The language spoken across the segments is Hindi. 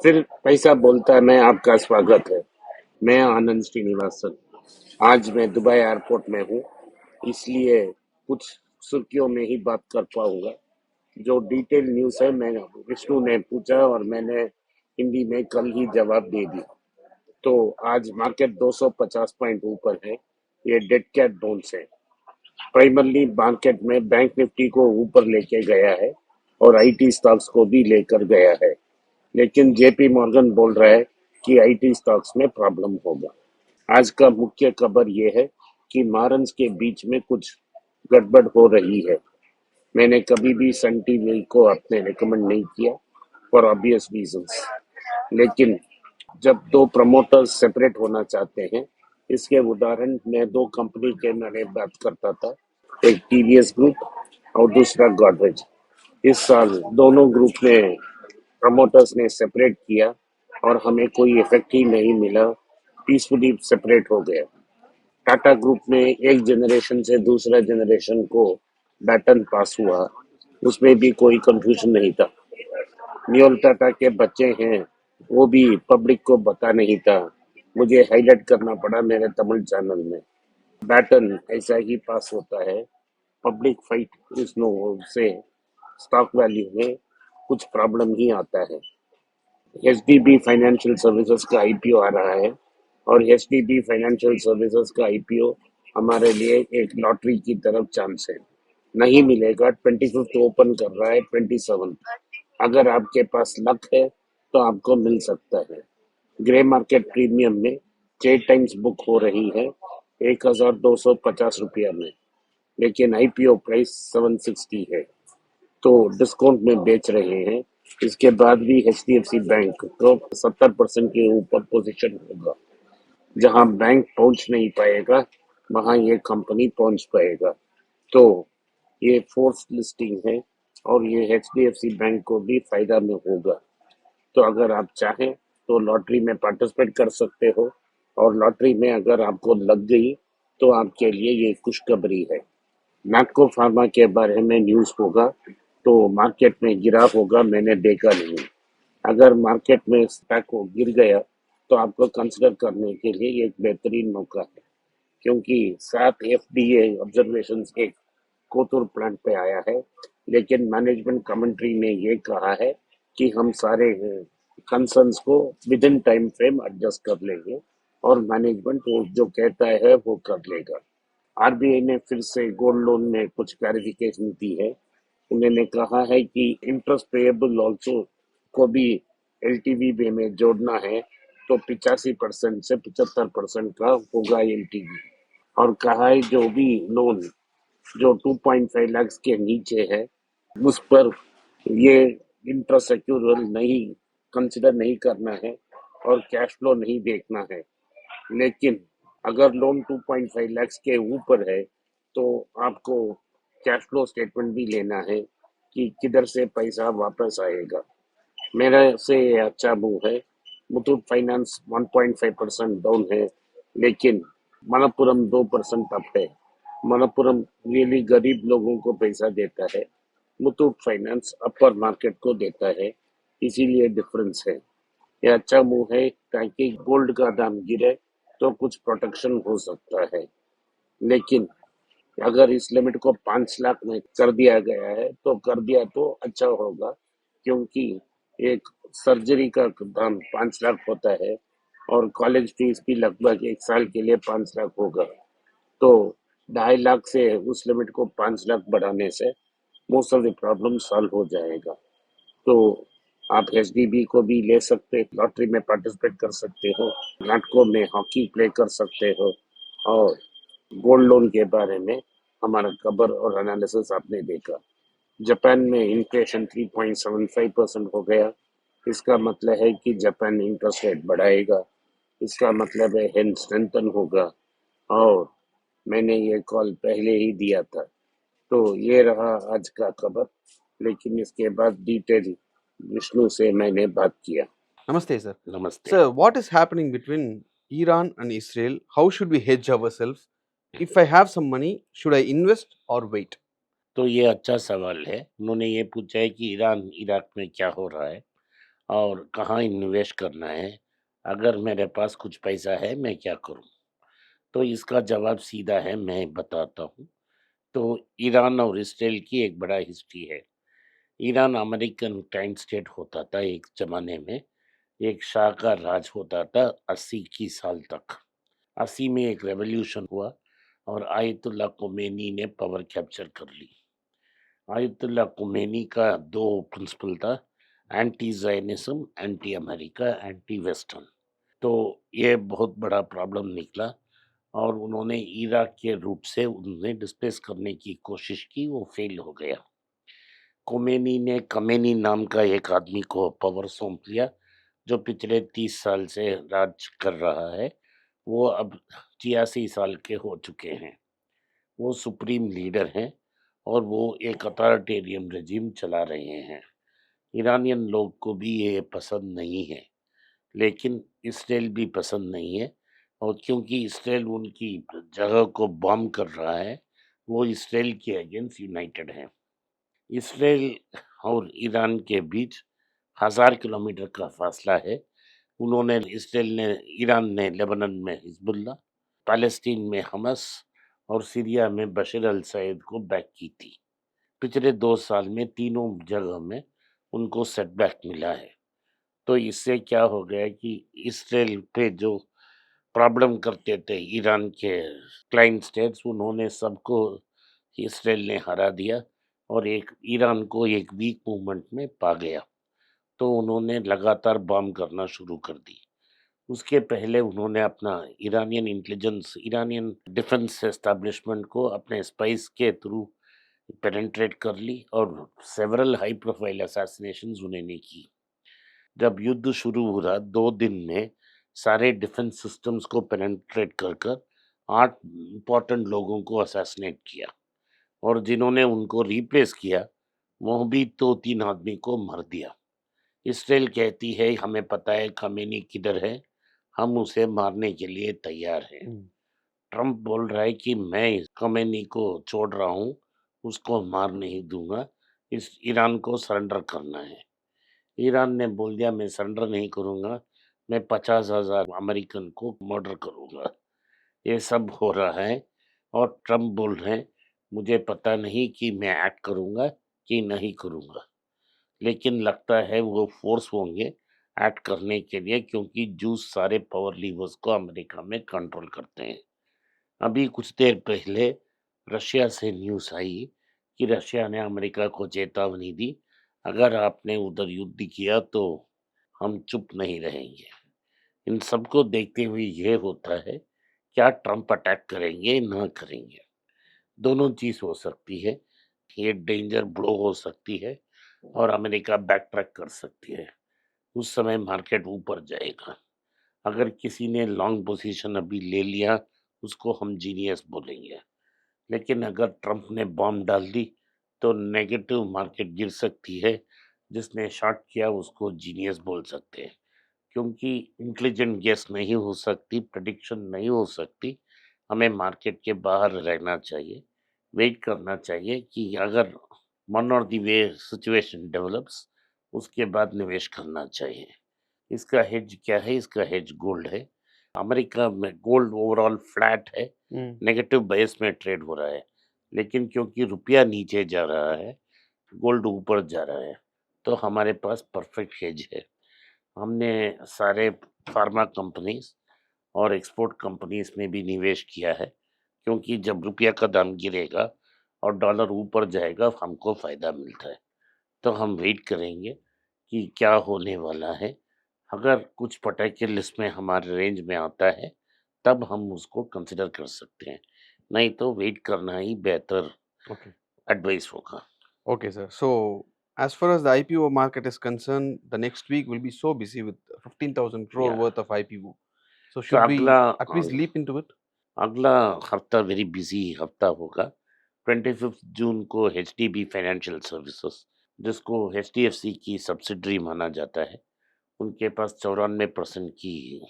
फिर पैसा बोलता है मैं आपका स्वागत है। मैं आनंद श्रीनिवासन। आज मैं दुबई एयरपोर्ट में हूँ, इसलिए कुछ सुर्खियों में ही बात कर पाऊंगा। जो डिटेल न्यूज़ है मैं विष्णु ने पूछा और मैंने हिंदी में कल ही जवाब दे दिया। तो आज मार्केट 250 पॉइंट ऊपर है। ये डेड कैट बोन्स है। प्राइमरली मार्केट में बैंक निफ्टी को ऊपर लेके गया है और आईटी स्टॉक्स को भी लेकर गया है। लेकिन जेपी मॉर्गन बोल रहा है कि आईटी स्टॉक्स में प्रॉब्लम होगा। आज का मुख्य खबर यह है कि मारन्स के बीच में कुछ गड़बड़ हो रही है। मैंने कभी भी सन टीवी को अपने रिकमेंड नहीं किया फॉर ऑब्वियस रीजंस। लेकिन जब दो प्रमोटर्स सेपरेट होना चाहते हैं, इसके उदाहरण मैं दो कंपनी के मैंने बात करता था, एक टीवीएस ग्रुप और दूसरा गॉडरेज। इस साल दोनों ग्रुप में प्रमोटर्स ने सेपरेट किया और हमें कोई इफेक्ट ही नहीं मिला, पीसफुली सेपरेट हो गया। टाटा ग्रुप में एक जनरेशन से दूसरा जनरेशन को बैटन पास हुआ, उसमें भी कोई कंफ्यूजन नहीं था। नियोल टाटा के बच्चे हैं, वो भी पब्लिक को पता नहीं था। मुझे हाईलाइट करना पड़ा मेरे तमिल चैनल में। बैटन ऐसा ही पास होता है। पब्लिक फाइट इस नो से स्टॉक वैल्यू में कुछ प्रॉब्लम ही आता है। एचडीबी फाइनेंशियल सर्विसेज का आईपीओ आ रहा है और एचडीबी फाइनेंशियल सर्विसेज का आईपीओ हमारे लिए एक लॉटरी की तरफ चांस है। नहीं मिलेगा, 25th ओपन कर रहा है, 27। अगर आपके पास लक है तो आपको मिल सकता है। ग्रे मार्केट प्रीमियम में 6 टाइम्स बुक हो रही है, 1250 रुपया में। लेकिन आईपीओ प्राइस 760 है, तो डिस्काउंट में बेच रहे हैं। इसके बाद भी एचडीएफसी बैंक को 70% के ऊपर पोजीशन होगा। जहां बैंक पहुंच नहीं पाएगा, वहां ये कंपनी पहुंच पाएगा। तो ये फोर्थ लिस्टिंग है और ये एचडीएफसी बैंक को भी फायदा में होगा। तो अगर आप चाहें तो लॉटरी में पार्टिसिपेट कर सकते हो, और लॉटरी में अगर आपको लग गई तो आपके लिए ये खुशखबरी है। मैक्को फार्मा के बारे में न्यूज़ होगा तो मार्केट में गिरा होगा, मैंने देखा नहीं। अगर मार्केट में स्टॉक को गिर गया तो आपको कंसिडर करने के लिए एक बेहतरीन मौका है, क्योंकि 7 एफडीए ऑब्जर्वेशन एक कोतुर प्लांट पे आया है। लेकिन मैनेजमेंट कमेंट्री में ये कहा है कि हम सारे कंसर्न्स को with in time frame adjust कर लेंगे और मैनेजमेंट वो जो कहता है वो कर लेगा। आरबीआई ने फिर से गोल्ड लोन में कुछ क्लैरिफिकेशन दी है। उन्होंने कहा है कि इंटरेस्ट पेएबल ऑल्सो को भी एलटीवी में जोड़ना है, तो 85% से 75% का होगा एलटीवी। और कहा है जो भी लोन जो 2.5 लाख के नीचे है, उस पर ये इंटरेस्ट एक्यूरल नहीं कंसिडर नहीं करना है और कैश फ्लो नहीं देखना है। लेकिन अगर लोन 2.5 लाख के ऊपर है तो आपको कैश फ्लो स्टेटमेंट भी लेना है कि किधर से पैसा वापस आएगा। मेरे से ये अच्छा मूव है। मुथूट फाइनेंस 1.5% डाउन है, लेकिन मनप्पुरम 2% अप है। मनप्पुरम रियली गरीब लोगों को पैसा देता है, मुथूट फाइनेंस अपर मार्केट को देता है, इसीलिए डिफरेंस है। ये अच्छा मूव है ताकि गोल्ड का दाम गिरे तो कुछ प्रोटेक्शन हो सकता है। लेकिन अगर इस लिमिट को 5 लाख में कर दिया गया है तो कर दिया तो अच्छा होगा, क्योंकि एक सर्जरी का दाम 5 लाख होता है और कॉलेज फीस भी लगभग 1 साल के लिए 5 लाख होगा। तो 2.5 लाख से उस लिमिट को 5 लाख बढ़ाने से most of the problem solve हो जाएगा। तो आप एचडीबी को भी ले सकते, लॉटरी में पार्टिसिपेट कर सकते हो, नाटकों में हॉकी प्ले कर सकते हो। और गोल्ड लोन के बारे में हमारा खबर और एनालिसिस आपने देखा। जापान में इन्फ्लेशन 3.75% हो गया। इसका मतलब है कि जापान इंटरेस्ट रेट बढ़ाएगा। इसका मतलब है हेन स्ट्रेंथन होगा। और मैंने ये कॉल पहले ही दिया था। तो ये रहा आज का खबर, लेकिन इसके बाद डिटेल विष्णु से मैंने बात किया। Namaste, sir. नमस्ते। Sir, what is happening between Iran and Israel? How should we hedge ourselves? If I have some money, should I invest or wait? तो ये अच्छा सवाल है। उन्होंने ये पूछा है कि ईरान इराक में क्या हो रहा है। और कहाँ इन्वेस्ट करना है, अगर मेरे पास कुछ पैसा है मैं क्या करूँ? तो इसका जवाब सीधा है, मैं बताता हूँ। तो ईरान और इसराइल की एक बड़ा हिस्ट्री है। ईरान अमेरिकन टाइम स्टेट होता था एक ज़माने में, एक शाह का राज होता था 80 की साल तक। 80 में एक रेवोल्यूशन हुआ और आयतुल्ला khomeini ने पावर कैप्चर कर ली। आयतुल्ला khomeini का 2 प्रिंसिपल था, anti Zionism, anti America, anti western. तो ये बहुत बड़ा प्रॉब्लम निकला और उन्होंने इराक के रूट से उन्हें डिस्प्लेस करने की कोशिश की, वो फेल हो गया। khomeini ने कमेनी नाम का एक आदमी को पावर सौंप लिया, जो पिछले 30 साल से राज कर रहा है। वो अब 86 साल के हो चुके हैं। वो सुप्रीम लीडर हैं और वो एक अथॉरिटेरियन रेजिम चला रहे हैं। ईरानियन लोग को भी ये पसंद नहीं है, लेकिन इसराइल भी पसंद नहीं है। और क्योंकि इसराइल उनकी जगह को बॉम्ब कर रहा है, वो इसराइल के अगेंस्ट यूनाइटेड हैं। इसराइल और ईरान के बीच 1000 किलोमीटर का फासला है। उन्होंने इसराइल ने ईरान ने लेबनान में हिजबुल्लाह, पैलेस्टीन में हमास और सीरिया में बशर अल सैद को बैक की थी। पिछले 2 साल में तीनों जगह में उनको सेटबैक मिला है। तो इससे क्या हो गया कि इसराइल पे जो प्रॉब्लम करते थे ईरान के क्लाइंट स्टेट्स, उन्होंने सबको इसराइल ने हरा दिया और एक ईरान को एक वीक मूवमेंट में पा गया। तो उन्होंने लगातार बॉम्ब करना शुरू कर दी। उसके पहले उन्होंने अपना Iranian intelligence, Iranian defence establishment को अपने स्पाइस के थ्रू पेनिट्रेट कर ली और सेवरल हाई प्रोफाइल असैसिनेशंस उन्होंने की। जब युद्ध शुरू हुआ 2 दिन में सारे डिफेंस सिस्टम्स को पेनिट्रेट कर कर 8 इम्पोर्टेंट लोगों को असैसिनेट किया और जिन्होंने उनको रिप्लेस किया वो भी 2-3 आदमी को मार दिया। इसराइल कहती है हमें पता है खमेनी किधर है, हम उसे मारने के लिए तैयार हैं। ट्रंप बोल रहा है कि मैं खमेनी को छोड़ रहा हूँ, उसको मार नहीं दूंगा, इस ईरान को सरेंडर करना है। ईरान ने बोल दिया मैं सरेंडर नहीं करूंगा, मैं 50,000 अमेरिकन को मर्डर करूंगा। ये सब हो रहा है और ट्रंप बोल रहे हैं मुझे पता नहीं कि मैं एक्ट करूंगा कि नहीं करूंगा, लेकिन लगता है वो फोर्स होंगे एक्ट करने के लिए, क्योंकि जूस सारे पावर लीवर्स को अमेरिका में कंट्रोल करते हैं। अभी कुछ देर पहले रशिया से न्यूज़ आई कि रशिया ने अमेरिका को चेतावनी दी, अगर आपने उधर युद्ध किया तो हम चुप नहीं रहेंगे। इन सबको देखते हुए ये होता है, क्या ट्रंप अटैक करेंगे ना करेंगे? दोनों चीज़ हो सकती है। ये डेंजर ब्लो हो सकती है और अमेरिका बैक ट्रैक कर सकती है। उस समय मार्केट ऊपर जाएगा। अगर किसी ने लॉन्ग पोजीशन अभी ले लिया, उसको हम जीनियस बोलेंगे। लेकिन अगर ट्रंप ने बॉम्ब डाल दी तो नेगेटिव मार्केट गिर सकती है। जिसने शॉर्ट किया उसको जीनियस बोल सकते हैं, क्योंकि इंटेलिजेंट गेस नहीं हो सकती, प्रेडिक्शन नहीं हो सकती। हमें मार्केट के बाहर रहना चाहिए, वेट करना चाहिए कि अगर वन और दी वे सिचुएशन डेवलप्स, उसके बाद निवेश करना चाहिए। इसका हेज क्या है? इसका हेज गोल्ड है। अमेरिका में गोल्ड ओवरऑल फ्लैट है, नेगेटिव बेस में ट्रेड हो रहा है, लेकिन क्योंकि रुपया नीचे जा रहा है, गोल्ड ऊपर जा रहा है। तो हमारे पास परफेक्ट हेज है। हमने सारे फार्मा कंपनीज और एक्सपोर्ट कंपनीज में भी निवेश किया है, क्योंकि जब रुपया का दाम गिरेगा और डॉलर ऊपर जाएगा हमको फायदा मिलता है। तो हम वेट करेंगे कि क्या होने वाला है। अगर कुछ पर्टिकुलर लिस्ट में हमारे रेंज में आता है तब हम उसको कंसिडर कर सकते हैं, नहीं तो वेट करना ही बेहतर Okay. एडवाइस होगा। Okay, sir. So, as far as the IPO market is concerned, the next week will be so busy with 15,000 crore या worth of IPO. So, तो should we अगला at least leap into it? अगला हफ्ता वेरी बिजी हफ्ता होगा। 25 जून को एचडीबी फाइनेंशियल सर्विसेज, जिसको एचडीएफसी की सब्सिडरी माना जाता है, उनके पास 94% की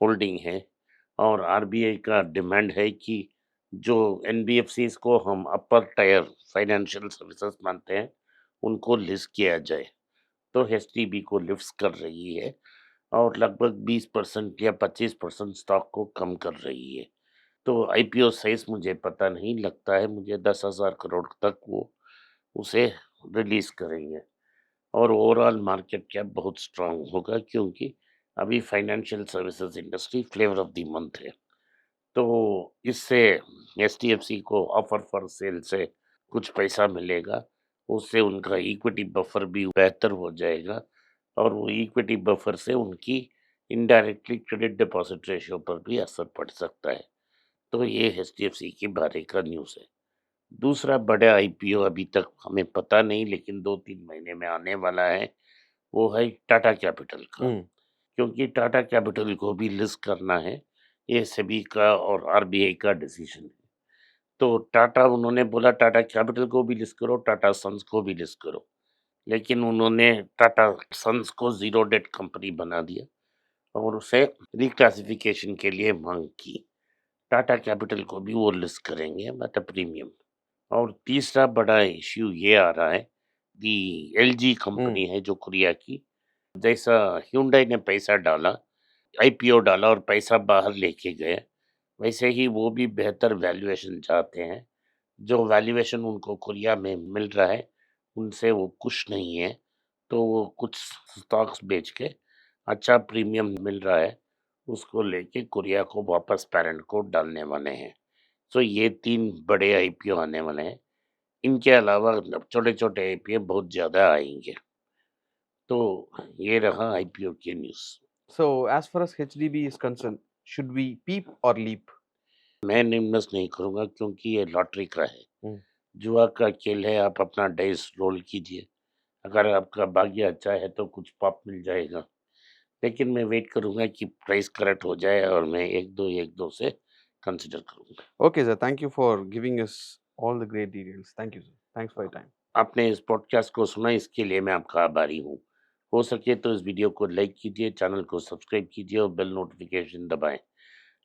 होल्डिंग है और आरबीआई का डिमांड है कि जो एनबीएफसीज को हम अपर टायर फाइनेंशियल सर्विसेज मानते हैं, उनको लिस्ट किया जाए। तो एचडीबी को लिफ्ट कर रही है और लगभग 20% या 25% स्टॉक को कम कर रही है। तो आईपीओ साइज मुझे पता नहीं, लगता है मुझे 10,000 करोड़ तक वो उसे रिलीज करेंगे और ओवरऑल मार्केट कैप बहुत स्ट्रांग होगा, क्योंकि अभी financial services industry flavour of the month है। तो इससे एचडीएफसी को ऑफर फॉर सेल से कुछ पैसा मिलेगा, उससे उनका इक्विटी बफर भी बेहतर हो जाएगा और वो इक्विटी बफर से उनकी इनडायरेक्टली क्रेडिट डिपॉजिट रेशियो पर भी असर पड़ सकता है। तो ये एचडीएफसी के बारे का न्यूज़ है। दूसरा बड़ा आईपीओ अभी तक हमें पता नहीं, लेकिन 2-3 महीने में आने वाला है, वो है टाटा कैपिटल का। Hmm. क्योंकि टाटा कैपिटल को भी लिस्ट करना है, ये सेबी का और आरबीआई का डिसीजन है। तो टाटा, उन्होंने बोला टाटा कैपिटल को भी लिस्ट करो, टाटा सन्स को भी लिस्ट करो, लेकिन उन्होंने टाटा सन्स को ज़ीरो डेट कंपनी बना दिया और उसे रिक्लासिफिकेशन के लिए माँग की। टाटा कैपिटल को भी वो लिस्ट करेंगे बट अ प्रीमियम। और तीसरा बड़ा इश्यू ये आ रहा है कि एलजी Hmm. कंपनी है जो कोरिया की, जैसा hyundai ने पैसा डाला, आईपीओ डाला और पैसा बाहर लेके गए, वैसे ही वो भी बेहतर वैल्यूएशन चाहते हैं। जो वैल्यूएशन उनको कोरिया में मिल रहा है, उनसे वो खुश नहीं है, तो वो कुछ स्टॉक्स बेच के अच्छा प्रीमियम मिल रहा है, उसको लेके कोरिया को वापस पैरेंट को डालने वाले हैं। तो ये 3 बड़े आईपीओ आने वाले हैं। इनके अलावा छोटे-छोटे आईपीओ बहुत ज़्यादा आएँगे। तो ये रहा आईपीओ की news. So, as far as HDB is concerned, should we peep or leap? मैं इन्वेस्ट नहीं करूँगा, क्योंकि ये लॉटरी का है। Hmm. जुआ का खेल है, आप अपना डाइस रोल कीजिए। अगर आपका भाग्य अच्छा है तो कुछ पॉप मिल जाएगा। लेकिन मैं वेट करूँगा कि प्राइस करेक्ट हो जाए और मैं 1-2 से कंसीडर करूँगा। Okay, sir. Thank you for giving us all the great details. Thank you, sir. Thanks for your time. आपने इस पॉडकास्ट को सुना, इसके लिए मैं आपका आभारी हूँ। हो सके तो इस वीडियो को लाइक कीजिए, चैनल को सब्सक्राइब कीजिए और बेल नोटिफिकेशन दबाएँ।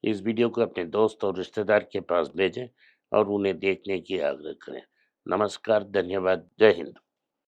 इस वीडियो को अपने दोस्त और रिश्तेदार के पास भेजें और उन्हें देखने की आग्रह करें। नमस्कार, धन्यवाद, जय हिंद।